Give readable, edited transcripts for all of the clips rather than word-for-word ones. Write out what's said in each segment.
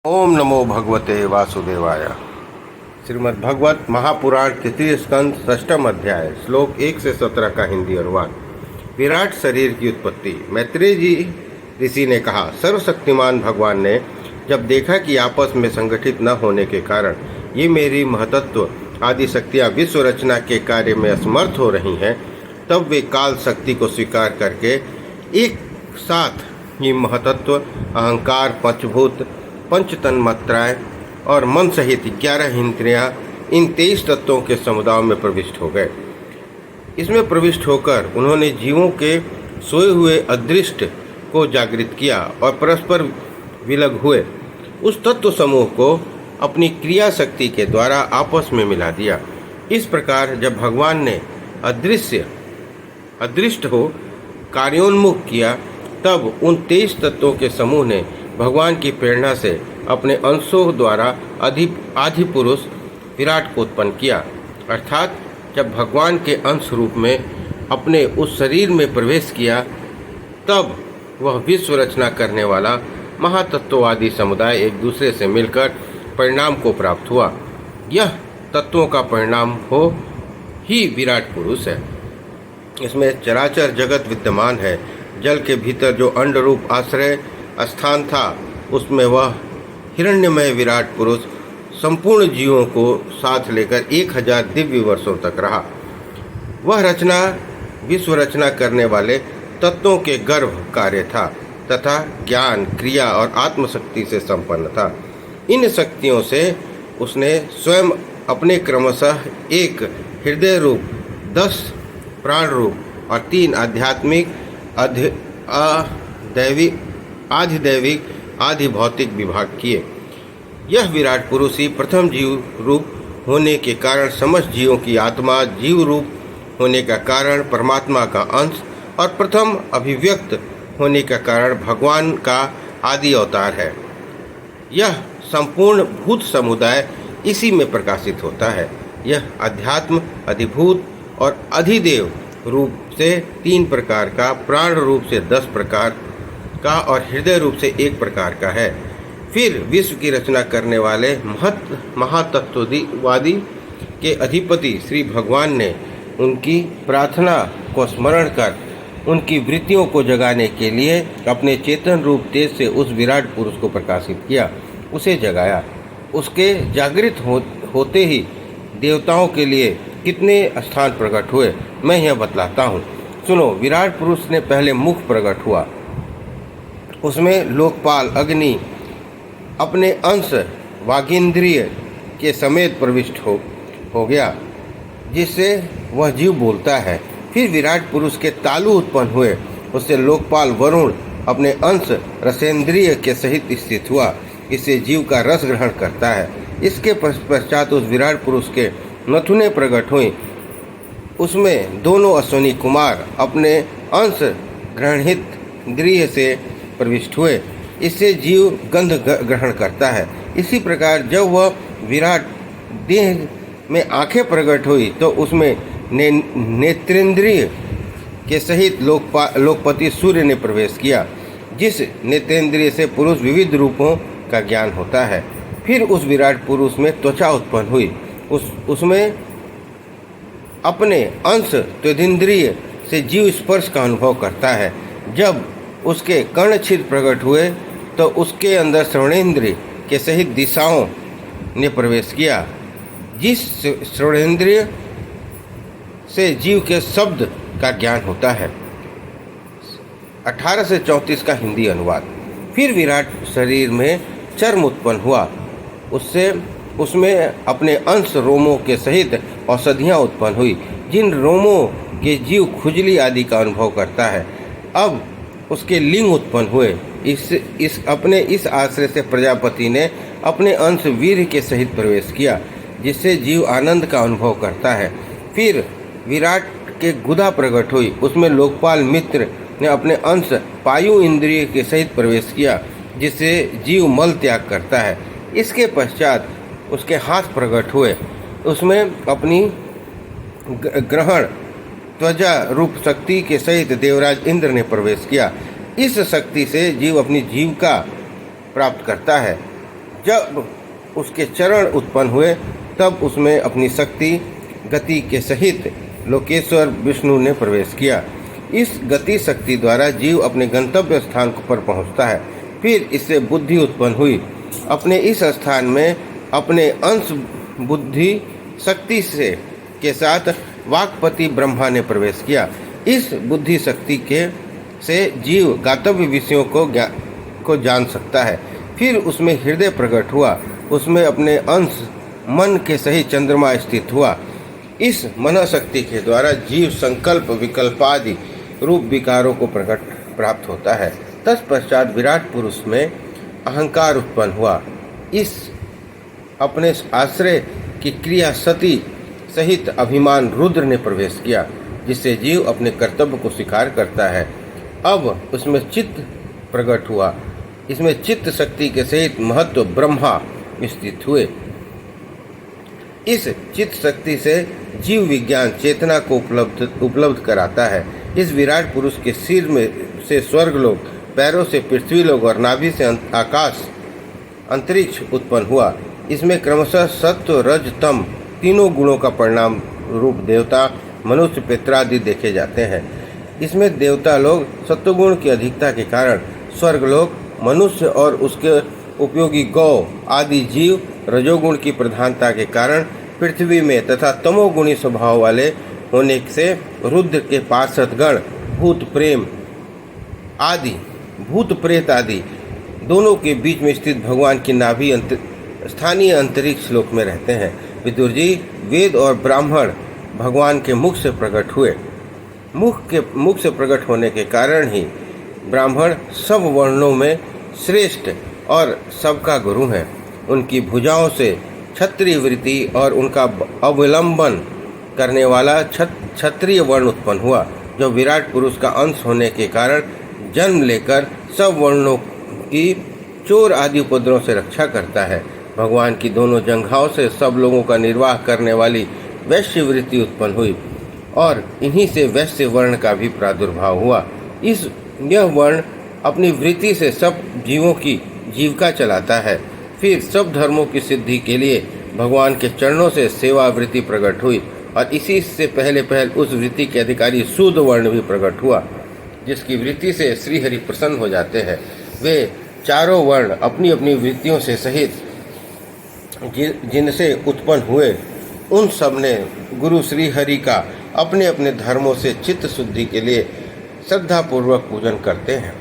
ओम नमो भगवते वासुदेवाय। श्रीमद् भगवत महापुराण तृतीय स्कंद षष्ठम अध्याय श्लोक 1 से 17 का हिंदी अनुवाद। विराट शरीर की उत्पत्ति। मैत्रेय जी ऋषि ने कहा, सर्वशक्तिमान भगवान ने जब देखा कि आपस में संगठित न होने के कारण ये मेरी महतत्व आदि शक्तियाँ विश्व रचना के कार्य में असमर्थ हो रही हैं, तब वे काल शक्ति को स्वीकार करके एक साथ ही महतत्व, अहंकार, पंचभूत, पंच तन्मात्राएं और मन सहित 11 इंद्रियां इन 23 तत्वों के समुदाय में प्रविष्ट हो गए। इसमें प्रविष्ट होकर उन्होंने जीवों के सोए हुए अदृष्ट को जागृत किया और परस्पर विलग हुए उस तत्व समूह को अपनी क्रिया शक्ति के द्वारा आपस में मिला दिया। इस प्रकार जब भगवान ने अदृष्ट हो कार्योन्मुख किया, तब उन 23 तत्वों के समूह ने भगवान की प्रेरणा से अपने अंशों द्वारा आदि पुरुष विराट को उत्पन्न किया। अर्थात जब भगवान के अंश रूप में अपने उस शरीर में प्रवेश किया, तब वह विश्व रचना करने वाला महातत्ववादी समुदाय एक दूसरे से मिलकर परिणाम को प्राप्त हुआ। यह तत्वों का परिणाम हो ही विराट पुरुष है। इसमें चराचर जगत विद्यमान है। जल के भीतर जो अंड रूप आश्रय स्थान था, उसमें वह हिरण्यमय विराट पुरुष संपूर्ण जीवों को साथ लेकर 1000 दिव्य वर्षों तक रहा। वह रचना विश्व रचना करने वाले तत्वों के गर्भ कार्य था तथा ज्ञान, क्रिया और आत्मशक्ति से संपन्न था। इन शक्तियों से उसने स्वयं अपने क्रमशः एक हृदय रूप, 10 प्राण रूप और 3 आध्यात्मिक, आधिदैविक, आधि भौतिक विभाग किए। यह विराट पुरुष ही प्रथम जीव रूप होने के कारण समस्त जीवों की आत्मा, जीव रूप होने का कारण परमात्मा का अंश और प्रथम अभिव्यक्त होने का कारण भगवान का आदि अवतार है। यह संपूर्ण भूत समुदाय इसी में प्रकाशित होता है। यह अध्यात्म, अधिभूत और अधिदेव रूप से 3 प्रकार का, प्राण रूप से 10 प्रकार का और हृदय रूप से 1 प्रकार का है। फिर विश्व की रचना करने वाले महातत्ववादी के अधिपति श्री भगवान ने उनकी प्रार्थना को स्मरण कर उनकी वृत्तियों को जगाने के लिए अपने चेतन रूप तेज से उस विराट पुरुष को प्रकाशित किया, उसे जगाया। उसके जागृत होते ही देवताओं के लिए कितने स्थान प्रकट हुए, मैं यह बतलाता हूँ। सुनो। विराट पुरुष ने पहले मुख प्रकट हुआ। उसमें लोकपाल अग्नि अपने अंश वागींद्रिय के समेत प्रविष्ट हो गया, जिससे वह जीव बोलता है। फिर विराट पुरुष के तालु उत्पन्न हुए। उससे लोकपाल वरुण अपने अंश रसेंद्रिय के सहित स्थित हुआ। इससे जीव का रस ग्रहण करता है। इसके पश्चात उस विराट पुरुष के नथुने प्रकट हुई। उसमें दोनों अश्विनी कुमार अपने अंश ग्रहणित इंद्रिय से प्रविष्ट हुए। इससे जीव गंध ग्रहण करता है। इसी प्रकार जब वह विराट देह में आंखें प्रकट हुई, तो उसमें नेत्रेंद्रिय के सहित लोकपति सूर्य ने प्रवेश किया, जिस नेत्रेंद्रिय से पुरुष विविध रूपों का ज्ञान होता है। फिर उस विराट पुरुष में त्वचा उत्पन्न हुई। उसमें अपने अंश त्वगिंद्रिय से जीव स्पर्श का अनुभव करता है। जब उसके कर्णछिद्र प्रकट हुए, तो उसके अंदर श्रवणेन्द्रिय के सहित दिशाओं ने प्रवेश किया, जिस श्रवणेन्द्रिय से जीव के शब्द का ज्ञान होता है। 18 से 34 का हिंदी अनुवाद। फिर विराट शरीर में चर्म उत्पन्न हुआ। उसमें अपने अंश रोमों के सहित औषधियाँ उत्पन्न हुई, जिन रोमों के जीव खुजली आदि का अनुभव करता है। अब उसके लिंग उत्पन्न हुए। इस आश्रय से प्रजापति ने अपने अंश वीर्य के सहित प्रवेश किया, जिससे जीव आनंद का अनुभव करता है। फिर विराट के गुदा प्रकट हुई। उसमें लोकपाल मित्र ने अपने अंश पायु इंद्रिय के सहित प्रवेश किया, जिससे जीव मल त्याग करता है। इसके पश्चात उसके हाथ प्रकट हुए। उसमें अपनी ग्रहण त्वचा रूप शक्ति के सहित देवराज इंद्र ने प्रवेश किया। इस शक्ति से जीव अपनी जीविका प्राप्त करता है। जब उसके चरण उत्पन्न हुए तब उसमें अपनी शक्ति गति के सहित लोकेश्वर विष्णु ने प्रवेश किया। इस गति शक्ति द्वारा जीव अपने गंतव्य स्थान पर पहुंचता है। फिर इससे बुद्धि उत्पन्न हुई। अपने इस स्थान में अपने अंश बुद्धि शक्ति के साथ वाक्पति ब्रह्मा ने प्रवेश किया। इस बुद्धि शक्ति से जीव गातव्य विषयों को जान सकता है। फिर उसमें हृदय प्रकट हुआ। उसमें अपने अंश मन के सही चंद्रमा स्थित हुआ। इस मन शक्ति के द्वारा जीव संकल्प विकल्पादि रूप विकारों को प्राप्त होता है। तत्पश्चात विराट पुरुष में अहंकार उत्पन्न हुआ। इस अपने आश्रय की क्रिया सती सहित अभिमान रुद्र ने प्रवेश किया, जिससे जीव अपने कर्तव्य को स्वीकार करता है। अब उसमें चित्त प्रकट हुआ। इसमें चित्त शक्ति के सहित महत्व ब्रह्मा स्थित हुए। इस चित्त शक्ति से जीव विज्ञान चेतना को उपलब्ध कराता है। इस विराट पुरुष के सिर में से स्वर्ग लोग, पैरों से पृथ्वी लोग और नाभि से आकाश अंतरिक्ष उत्पन्न हुआ। इसमें क्रमशः सत्व रज तम तीनों गुणों का परिणाम रूप देवता मनुष्य पितरादि देखे जाते हैं। इसमें देवता लोग सत्वगुण की अधिकता के कारण, स्वर्ग लोग मनुष्य और उसके उपयोगी गौ आदि जीव रजोगुण की प्रधानता के कारण पृथ्वी में तथा तमोगुणी स्वभाव वाले होने से रुद्र के पार्षद गण भूत प्रेत आदि दोनों के बीच में स्थित भगवान की नाभि स्थानीय अंतरिक्ष लोक में रहते हैं। विदुर जी, वेद और ब्राह्मण भगवान के मुख से प्रकट हुए। मुख से प्रकट होने के कारण ही ब्राह्मण सब वर्णों में श्रेष्ठ और सबका गुरु है। उनकी भुजाओं से क्षत्रिय वृत्ति और उनका अवलंबन करने वाला क्षत्रिय वर्ण उत्पन्न हुआ, जो विराट पुरुष का अंश होने के कारण जन्म लेकर सब वर्णों की चोर आदि उपद्रवों से रक्षा करता है। भगवान की दोनों जंघाओं से सब लोगों का निर्वाह करने वाली वैश्य वृत्ति उत्पन्न हुई और इन्हीं से वैश्य वर्ण का भी प्रादुर्भाव हुआ। यह वर्ण अपनी वृत्ति से सब जीवों की जीविका चलाता है। फिर सब धर्मों की सिद्धि के लिए भगवान के चरणों से सेवा वृत्ति प्रकट हुई और इसी से पहले उस वृत्ति के अधिकारी शूद्र वर्ण भी प्रकट हुआ, जिसकी वृत्ति से श्रीहरि प्रसन्न हो जाते हैं। वे चारों वर्ण अपनी अपनी वृत्तियों से सहित जिनसे उत्पन्न हुए, उन सब ने गुरु श्रीहरि का अपने अपने धर्मों से चित्त शुद्धि के लिए श्रद्धापूर्वक पूजन करते हैं।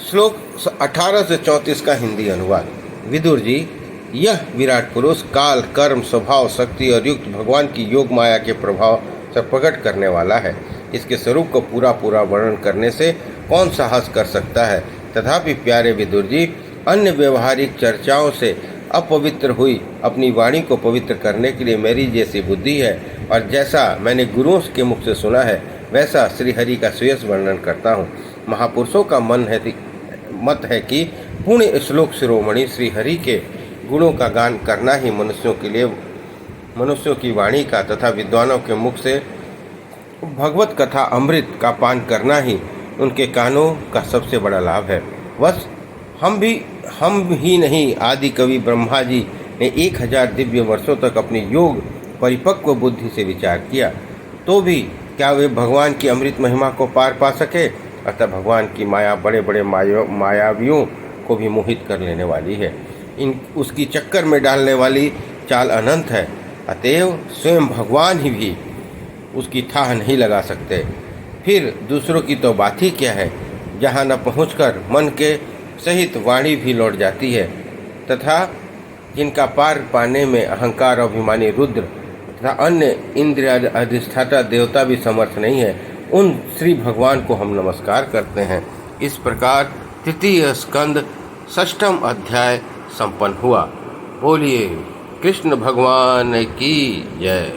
श्लोक 18 से 34 का हिंदी अनुवाद। विदुर जी, यह विराट पुरुष काल, कर्म, स्वभाव, शक्ति और युक्त भगवान की योग माया के प्रभाव से प्रकट करने वाला है। इसके स्वरूप को पूरा वर्णन करने से कौन साहस कर सकता है। तथापि प्यारे विदुर जी, अन्य व्यवहारिक चर्चाओं से अपवित्र हुई अपनी वाणी को पवित्र करने के लिए मेरी जैसी बुद्धि है और जैसा मैंने गुरुओं के मुख से सुना है, वैसा श्रीहरि का सुयश वर्णन करता हूँ। महापुरुषों का मत है कि पुण्य श्लोक शिरोमणि श्रीहरि के गुणों का गान करना ही मनुष्यों की वाणी का तथा विद्वानों के मुख से भगवत कथा अमृत का पान करना ही उनके कानों का सबसे बड़ा लाभ है। बस हम ही नहीं, आदि कवि ब्रह्मा जी ने 1000 दिव्य वर्षों तक अपनी योग परिपक्व बुद्धि से विचार किया, तो भी क्या वे भगवान की अमृत महिमा को पार पा सके। अतः भगवान की माया बड़े बड़े मायावियों को भी मोहित कर लेने वाली है। उसकी चक्कर में डालने वाली चाल अनंत है। अतएव स्वयं भगवान ही भी उसकी ठाह नहीं लगा सकते। फिर दूसरों की तो बात ही क्या है, जहाँ न पहुंचकर मन के सहित वाणी भी लौट जाती है, तथा जिनका पार पाने में अहंकार और अभिमानी रुद्र तथा अन्य इंद्रिय अधिष्ठाता देवता भी समर्थ नहीं है, उन श्री भगवान को हम नमस्कार करते हैं। इस प्रकार तृतीय स्कंद 6वां अध्याय संपन्न हुआ। बोलिए कृष्ण भगवान की जय।